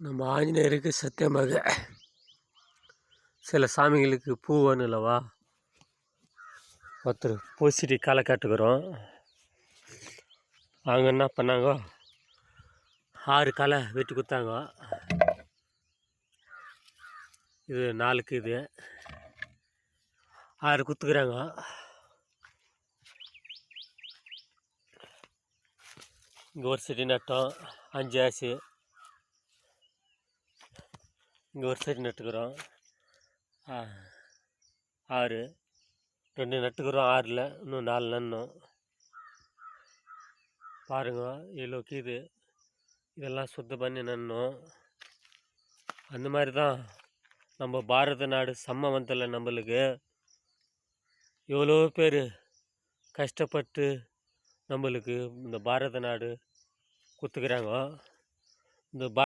நம்ம ஆஞ்சநேயருக்கு சத்தியமாக சில சாமிகளுக்கு பூ வேணும் இல்லவா? ஒருத்தர் பூசிட்டு களை காட்டுக்கிறோம். அவங்க என்ன பண்ணாங்க, 6 களை வெட்டி கொடுத்தாங்க. இது 4க்கு இது 6 குத்துக்கிறாங்க. இங்கே ஒரு செடி நட்டோம், 5 ஆசு. இங்கே ஒரு செடி நட்டுக்கிறோம், 6. 2 நட்டுக்கிறோம், 6ல் இன்னும் 4 நடணும். பாருங்க, இவ்வளோ கீது இதெல்லாம் சுத்தம் பண்ணி நடணும். அந்த மாதிரி தான் நம்ம பாரத நாடு சம்மவந்தத்தில் நம்மளுக்கு எவ்வளோ பேர் கஷ்டப்பட்டு நம்மளுக்கு இந்த பாரத நாடு கொடுத்துக்கிறாங்க. இந்த